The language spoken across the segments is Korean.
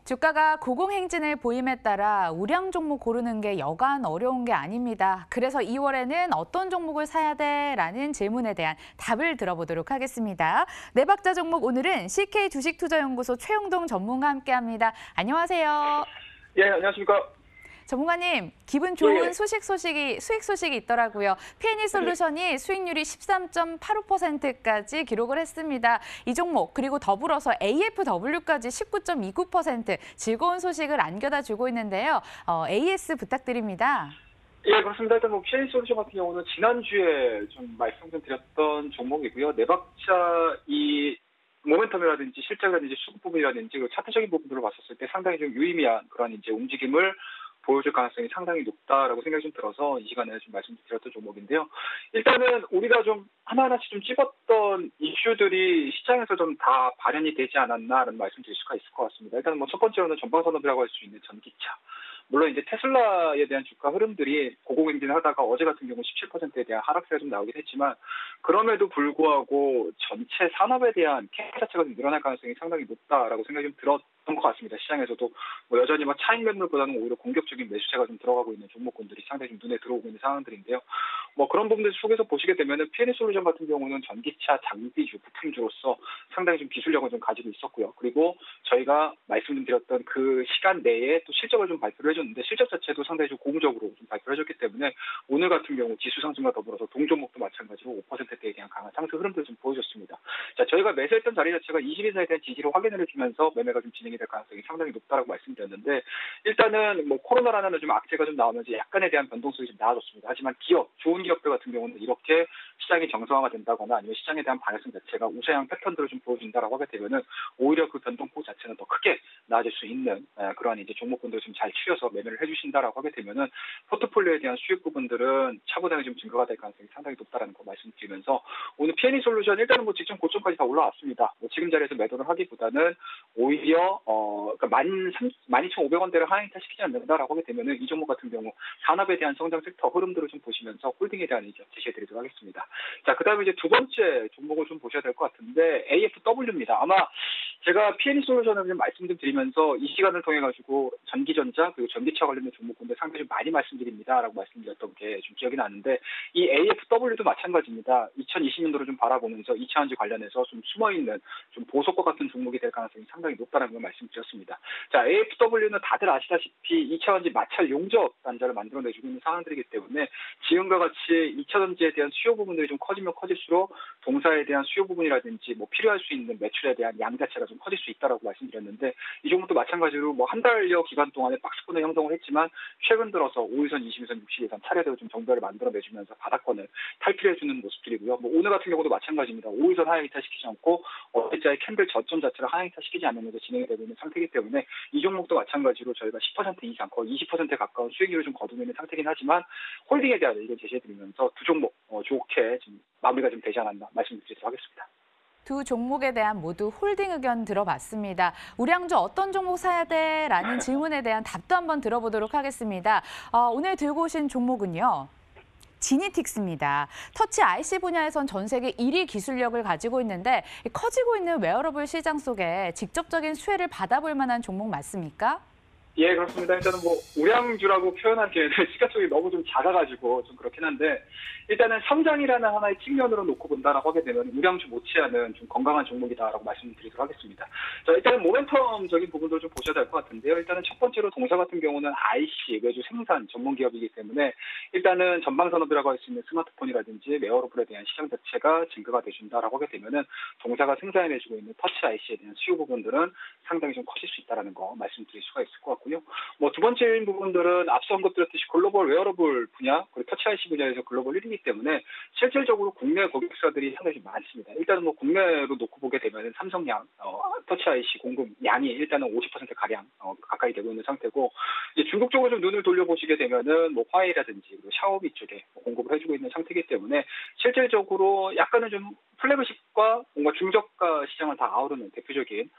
주가가 고공행진을 보임에 따라 우량 종목 고르는 게 여간 어려운 게 아닙니다. 그래서 2월에는 어떤 종목을 사야 돼? 라는 질문에 대한 답을 들어보도록 하겠습니다. 네 박자 종목 오늘은 CK 주식투자연구소 최영동 전문가와 함께합니다. 안녕하세요. 예, 안녕하십니까. 전문가님, 기분 좋은 예. 수익 소식이 있더라고요. P&E솔루션이 수익률이 13.85%까지 기록을 했습니다. 이 종목 그리고 더불어서 AFW까지 19.29% 즐거운 소식을 안겨다 주고 있는데요. AS 부탁드립니다. 예, 그렇습니다. 일단 P&E솔루션 같은 경우는 지난주에 좀 말씀 좀 드렸던 종목이고요. 네 박자 이 모멘텀이라든지 실적이라든지 수급 부분이라든지 그 차트적인 부분들을 봤었을 때 상당히 좀 유의미한 그런 이제 움직임을 보여줄 가능성이 상당히 높다라고 생각이 좀 들어서 이 시간에 좀 말씀드렸던 종목인데요. 일단은 우리가 좀 하나하나씩 좀 찝었던 이슈들이 시장에서 좀 다 발현이 되지 않았나라는 말씀드릴 수가 있을 것 같습니다. 일단 첫 번째로는 전방산업이라고 할 수 있는 전기차. 물론 이제 테슬라에 대한 주가 흐름들이 고공행진을 하다가 어제 같은 경우 17%에 대한 하락세가 좀 나오긴 했지만 그럼에도 불구하고 전체 산업에 대한 캐치 자체가 좀 늘어날 가능성이 상당히 높다라고 생각이 좀 들었던 것 같습니다. 시장에서도 여전히 차익 매물보다는 오히려 공격적인 매수세가 좀 들어가고 있는 종목군들이 상당히 좀 눈에 들어오고 있는 상황들인데요. 그런 부분들 속에서 보시게 되면은 P&E솔루션 같은 경우는 전기차 장비주, 부품주로서 상당히 좀 기술력을 좀 가지고 있었고요. 그리고 저희가 말씀드렸던 그 시간 내에 또 실적을 좀 발표를 해줬는데 실적 자체도 상당히 좀 고무적으로 좀 발표를 해줬기 때문에 오늘 같은 경우 지수 상승과 더불어서 동종목도 마찬가지로 5%대에 대한 강한 상승 흐름들을 좀 보여줬습니다. 자, 저희가 매수했던 자리 자체가 20일선에 대한 지지를 확인을 해주면서 매매가 좀 진행이 될 가능성이 상당히 높다라고 말씀드렸는데 일단은 코로나라는 좀 악재가 좀 나오면서 약간에 대한 변동성이 좀 나아졌습니다. 하지만 좋은 기업들 같은 경우는 이렇게 시장이 정상화가 된다거나 아니면 시장에 대한 방향성 자체가 우세한 패턴들을 좀 보여준다라고 하게 되면은 오히려 그 변동폭 자체는 더 크게 나아질 수 있는 그러한 이제 종목군들을 좀 잘 추려서 매매를 해주신다라고 하게 되면은 포트폴리오에 대한 수익 부분들은 차분하게 좀 증가가 될 가능성이 상당히 높다라는 거 말씀드리면서 오늘 P&E솔루션 일단은 직전 고점까지 다 올라왔습니다. 지금 자리에서 매도를 하기보다는 오히려 그러니까 12,500원대를 하향타 시키지 않는다라고 하게 되면은 이 종목 같은 경우 산업에 대한 성장 섹터 흐름들을 좀 보시면서 홀딩에 대한 의견 제시해드리도록 하겠습니다. 자, 그다음에 이제 두 번째 종목을 좀 보셔야 될 것 같은데 AFW입니다. 아마 제가 P&E솔루션을 좀 말씀 좀 드리면서 이 시간을 통해 가지고 전기전자 그리고 전기차 관련된 종목군들 상당히 좀 많이 말씀드립니다라고 말씀드렸던 게 좀 기억이 나는데 이 AFW도 마찬가지입니다. 2020년도를 좀 바라보면서 2차전지 관련해서 좀 숨어있는 좀 보석과 같은 종목이 될 가능성이 상당히 높다는 걸 말씀드렸습니다. 자, AFW는 다들 아시다시피 2차전지 마찰 용접 단자를 만들어내주고 있는 상황들이기 때문에 지금과 같이 2차전지에 대한 수요 부분들이 좀 커지면 커질수록 동사에 대한 수요 부분이라든지 필요할 수 있는 매출에 대한 양 자체가 좀 커질 수 있다라고 말씀드렸는데 이 종목도 마찬가지로 한 달여 기간 동안에 박스권을 형성을 했지만 최근 들어서 5일선, 20일선, 60일선 차례대로 좀 정배를 만들어내주면서 바닥권을 탈피해주는 모습들이고요. 오늘 같은 경우도 마찬가지입니다. 5일선 하향이타 시키지 않고 어제자의 캔들 저점 자체를 하향이타 시키지 않으면서 진행이 되고 있는 상태이기 때문에 이 종목도 마찬가지로 저희가 10% 이상 거의 20%에 가까운 수익률을 좀 거두고 있는 상태이긴 하지만 홀딩에 대한 의견 제시해드리면서 두 종목 좋게 지금 마무리가 좀 되지 않았나 말씀드리도록 하겠습니다. 두 종목에 대한 모두 홀딩 의견 들어봤습니다. 우량주 어떤 종목 사야 돼? 라는 질문에 대한 답도 한번 들어보도록 하겠습니다. 오늘 들고 오신 종목은요. 지니틱스입니다. 터치 IC 분야에선 전 세계 1위 기술력을 가지고 있는데 커지고 있는 웨어러블 시장 속에 직접적인 수혜를 받아볼 만한 종목 맞습니까? 예, 그렇습니다. 일단은 우량주라고 표현하기에는 시가총이 너무 좀 작아가지고 좀 그렇긴 한데 일단은 성장이라는 하나의 측면으로 놓고 본다라고 하게 되면 우량주 못지않은 좀 건강한 종목이다라고 말씀드리도록 하겠습니다. 자, 일단은 모멘텀적인 부분도 좀 보셔야 될 것 같은데요. 일단은 첫 번째로 동사 같은 경우는 IC, 외주 생산 전문 기업이기 때문에 일단은 전방산업이라고 할 수 있는 스마트폰이라든지 웨어러블에 대한 시장 자체가 증가가 되준다라고 하게 되면은 동사가 생산해내주고 있는 터치 IC에 대한 수요 부분들은 상당히 좀 커질 수 있다라는 거 말씀드릴 수가 있을 것 같고요. 두 번째인 부분들은 앞서 언급드렸듯이 글로벌 웨어러블 분야, 그리고 터치 IC 분야에서 글로벌 1위이기 때문에 실질적으로 국내 고객사들이 상당히 많습니다. 일단은 국내로 놓고 보게 되면 삼성양, 터치 IC 공급 양이 일단은 50% 가량 가까이 되고 있는 상태고 이제 중국 쪽으로 좀 눈을 돌려보시게 되면은 화웨이라든지 샤오미 쪽에 공급을 해주고 있는 상태이기 때문에 실질적으로 약간은 좀 플래그십과 뭔가 중저가 시장을 다 아우르는 대표적인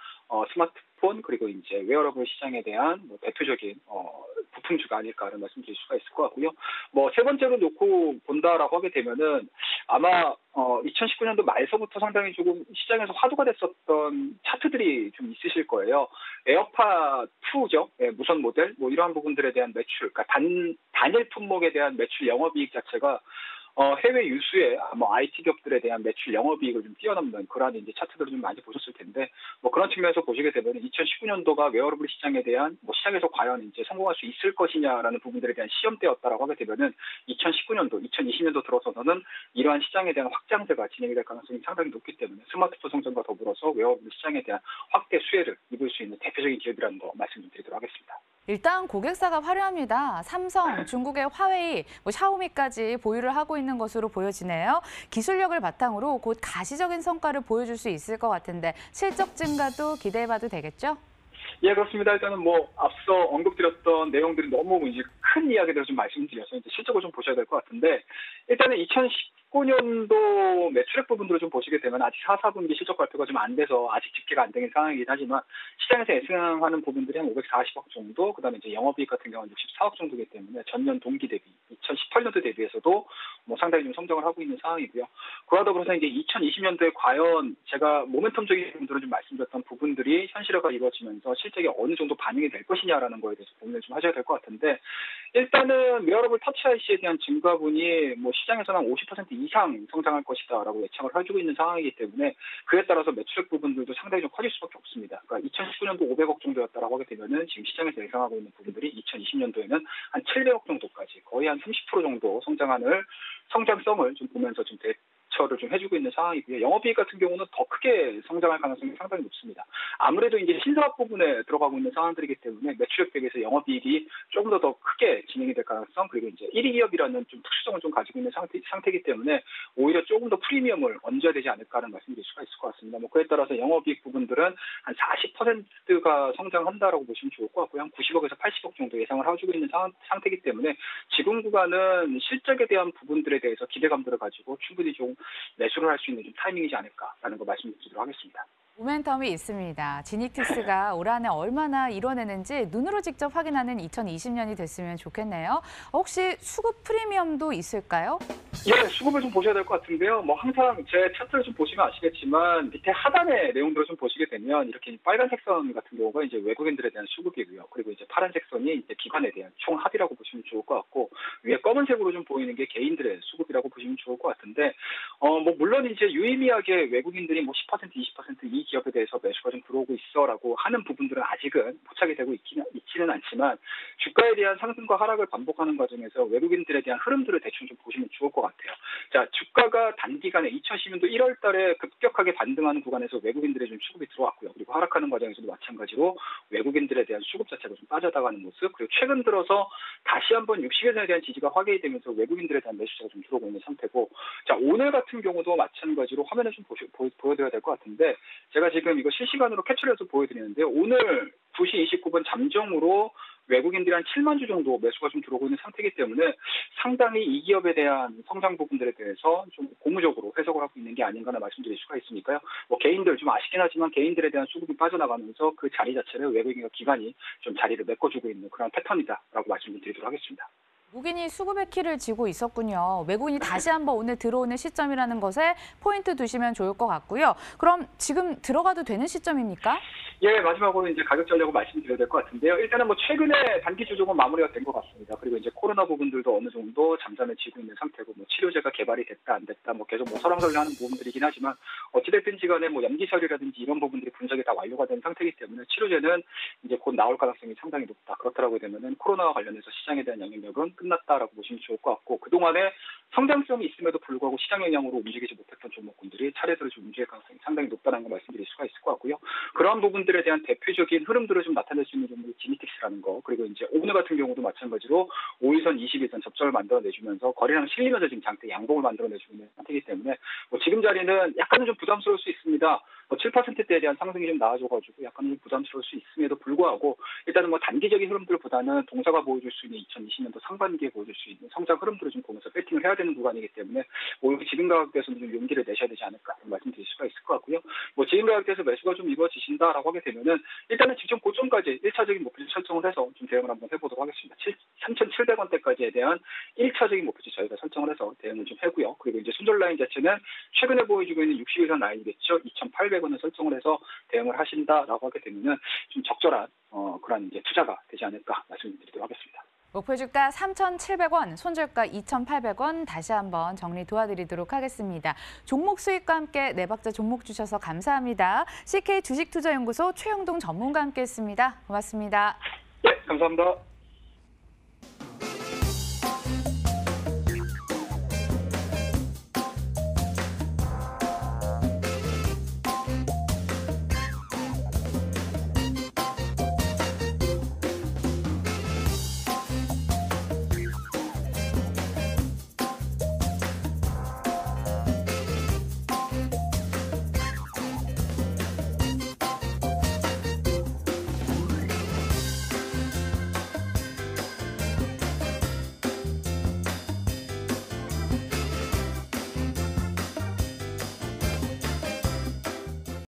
스마트폰 스마트폰 그리고 이제 웨어러블 시장에 대한 뭐 대표적인 부품주가 아닐까라는 말씀드릴 수가 있을 것 같고요. 뭐 세 번째로 놓고 본다라고 하게 되면은 아마 2019년도 말서부터 상당히 조금 시장에서 화두가 됐었던 차트들이 좀 있으실 거예요. 에어팟 2죠. 예, 무선 모델 뭐 이러한 부분들에 대한 매출, 그러니까 단일 품목에 대한 매출 영업이익 자체가 해외 유수의 뭐 IT 기업들에 대한 매출 영업이익을 좀 뛰어넘는 그러한 이제 차트들을 좀 많이 보셨을 텐데 뭐 그런 측면에서 보시게 되면 2019년도가 웨어러블 시장에 대한 뭐 시장에서 과연 이제 성공할 수 있을 것이냐라는 부분들에 대한 시험대였다라고 하게 되면은 2019년도, 2020년도 들어서는 이러한 시장에 대한 확장세가 진행이 될 가능성이 상당히 높기 때문에 스마트폰 성장과 더불어서 웨어러블 시장에 대한 확대 수혜를 입을 수 있는 대표적인 기업이라는 거 말씀 좀 드리도록 하겠습니다. 일단 고객사가 화려합니다. 삼성, 중국의 화웨이, 뭐 샤오미까지 보유를 하고 있는 것으로 보여지네요. 기술력을 바탕으로 곧 가시적인 성과를 보여줄 수 있을 것 같은데 실적 증가도 기대해봐도 되겠죠? 예, 그렇습니다. 일단은 뭐 앞서 언급드렸던 내용들이 너무 이제 큰 이야기들을 좀 말씀드려서 이제 실적을 좀 보셔야 될 것 같은데 일단은 2019년도 매출액 부분들을 좀 보시게 되면 아직 4, 4분기 실적 발표가 좀 안 돼서 아직 집계가 안 된 상황이긴 하지만 시장에서 예상하는 부분들이 한 540억 정도, 그다음에 이제 영업이익 같은 경우는 64억 정도이기 때문에 전년 동기 대비 2018년도 대비해서도 뭐 상당히 좀 성장을 하고 있는 상황이고요. 그와 더불어서 이제 2020년도에 과연 제가 모멘텀적인 부분들을 좀 말씀드렸던 부분들이 현실화가 이루어지면서 실적이 어느 정도 반영이 될 것이냐라는 거에 대해서 고민을 좀 하셔야 될 것 같은데 일단은 웨어러블 터치 IC에 대한 증가분이 뭐 시장에서는 한 50% 이상 성장할 것이다라고 예측을 해주고 있는 상황이기 때문에 그에 따라서 매출액 부분들도 상당히 좀 커질 수밖에 없습니다. 그러니까 2019년도 500억 정도였다라고 하게 되면은 지금 시장에서 예상하고 있는 부분들이 2020년도에는 한 700억 정도까지 거의 한 30% 정도 성장성을 좀 보면서 좀 대처를 좀 해주고 있는 상황이고요. 영업이익 같은 경우는 더 크게 성장할 가능성이 상당히 높습니다. 아무래도 이제 신사업 부분에 들어가고 있는 상황들이기 때문에 매출액 대비해서 영업이익이 조금 더 크게 진행이 될 가능성, 그리고 이제 1위 기업이라는 좀 특수성을 좀 가지고 있는 상태이기 때문에 오히려 조금 더 프리미엄을 얹어야 되지 않을까라는 말씀드릴 수가 있을 것 같습니다. 뭐 그에 따라서 영업이익 부분들은 한 40%가 성장한다라고 보시면 좋을 것 같고요. 한 90억에서 80억 정도 예상을 해주고 있는 상태이기 때문에 지금 구간은 실적에 대한 부분들에 대해서 기대감들을 가지고 충분히 좀 매수를 할 수 있는 좀 타이밍이지 않을까라는 거 말씀드리도록 하겠습니다. 모멘텀이 있습니다. 지니티스가 올 한해 얼마나 이뤄내는지 눈으로 직접 확인하는 2020년이 됐으면 좋겠네요. 혹시 수급 프리미엄도 있을까요? 예, 수급을 좀 보셔야 될 것 같은데요. 뭐 항상 제 차트를 좀 보시면 아시겠지만 밑에 하단의 내용들을 좀 보시게 되면 이렇게 빨간색 선 같은 경우가 이제 외국인들에 대한 수급이고요. 그리고 이제 파란색 선이 이제 기관에 대한 총 합이라고 보시면 좋을 것 같고 위에 검은색으로 좀 보이는 게 개인들의 수급이라고 보시면 좋을 것 같은데 뭐 물론 이제 유의미하게 외국인들이 뭐 10%, 20% 이 기업에 대해서 매수가 좀 들어오고 있어라고 하는 부분들은 아직은 포착이 되고 있지는 않지만 주가에 대한 상승과 하락을 반복하는 과정에서 외국인들에 대한 흐름들을 대충 좀 보시면 좋을 것 같아요. 자, 주가가 단기간에 2010년도 1월 달에 급격하게 반등하는 구간에서 외국인들의 좀 수급이 들어왔고요. 그리고 하락하는 과정에서도 마찬가지로 외국인들에 대한 수급 자체가 좀 빠져나가는 모습, 그리고 최근 들어서 다시 한번 60일선에 대한 지지가 확인이 되면서 외국인들에 대한 매수자가 좀 들어오고 있는 상태고, 자, 오늘 같은 경우도 마찬가지로 화면을 좀 보여드려야 될 것 같은데 제가 지금 이거 실시간으로 캡처를 해서 보여드리는데요. 오늘 9시 29분 잠정으로 외국인들이 한 7만 주 정도 매수가 좀 들어오고 있는 상태이기 때문에 상당히 이 기업에 대한 성장 부분들에 대해서 좀 고무적으로 해석을 하고 있는 게 아닌가나 말씀드릴 수가 있으니까요. 뭐 개인들 좀 아쉽긴 하지만 개인들에 대한 수급이 빠져나가면서 그 자리 자체를 외국인과 기관이 좀 자리를 메꿔주고 있는 그런 패턴이다라고 말씀드리도록 하겠습니다. 외국인이 수급의 키를 쥐고 있었군요. 외국인이 다시 한번 오늘 들어오는 시점이라는 것에 포인트 두시면 좋을 것 같고요. 그럼 지금 들어가도 되는 시점입니까? 예, 마지막으로 이제 가격 전략을 말씀드려야 될 것 같은데요. 일단은 뭐 최근에 단기 조정은 마무리가 된 것 같습니다. 그리고 이제 코로나 부분들도 어느 정도 잠잠해지고 있는 상태고, 뭐 치료제가 개발이 됐다 안 됐다 뭐 계속 뭐 설왕설래하는 부분들이긴 하지만 어찌됐든지 간에 뭐 염기 처리라든지 이런 부분들이 분석이 다 완료가 된 상태이기 때문에 치료제는 이제 곧 나올 가능성이 상당히 높다. 그렇다라고 되면은 코로나와 관련해서 시장에 대한 영향력은 끝났다라고 보시면 좋을 것 같고, 그동안에 성장성이 있음에도 불구하고 시장 영향으로 움직이지 못했던 종목군들이 차례대로 좀 움직일 가능성이 상당히 높다는 걸 말씀드릴 수가 있을 것 같고요. 그러한 부분들에 대한 대표적인 흐름들을 좀 나타낼 수 있는 종목이 지니틱스라는 거, 그리고 이제 오늘 같은 경우도 마찬가지로 5일선, 20일선 접점을 만들어내주면서 거래량 실리면서 지금 장대 양봉을 만들어내주고 있는 상태이기 때문에 뭐 지금 자리는 약간은 좀 부담스러울 수 있습니다. 7%대에 대한 상승이 좀 나와줘가지고 약간 좀 부담스러울 수 있음에도 불구하고 일단은 뭐 단기적인 흐름들보다는 동사가 보여줄 수 있는 2020년도 상반기에 보여줄 수 있는 성장 흐름들을 좀 보면서 배팅을 해야 되는 구간이기 때문에 오히려 지금 가격대에서는 좀 용기를 내셔야 되지 않을까 말씀드릴 수가 있을 것 같고요. 뭐 지금 가격대에서 매수가 좀 이루어지신다라고 하게 되면은 일단은 직전 고점까지 1차적인 목표치 설정을 해서 좀 대응을 한번 해보도록 하겠습니다. 3,700원대까지에 대한 1차적인 목표치 저희가 설정을 해서 대응을 좀 하고요. 그리고 이제 손절 라인 자체는 최근에 보여주고 있는 60일선 라인이겠죠. 2,800원을 설정을 해서 대응을 하신다라고 하게 되면은 좀 적절한 그런 이제 투자가 되지 않을까 말씀드리도록 하겠습니다. 목표 주가 3,700원, 손절가 2,800원 다시 한번 정리 도와드리도록 하겠습니다. 종목 수익과 함께 네 박자 종목 주셔서 감사합니다. CK 주식투자연구소 최영동 전문가와 함께했습니다. 고맙습니다. 네, 감사합니다.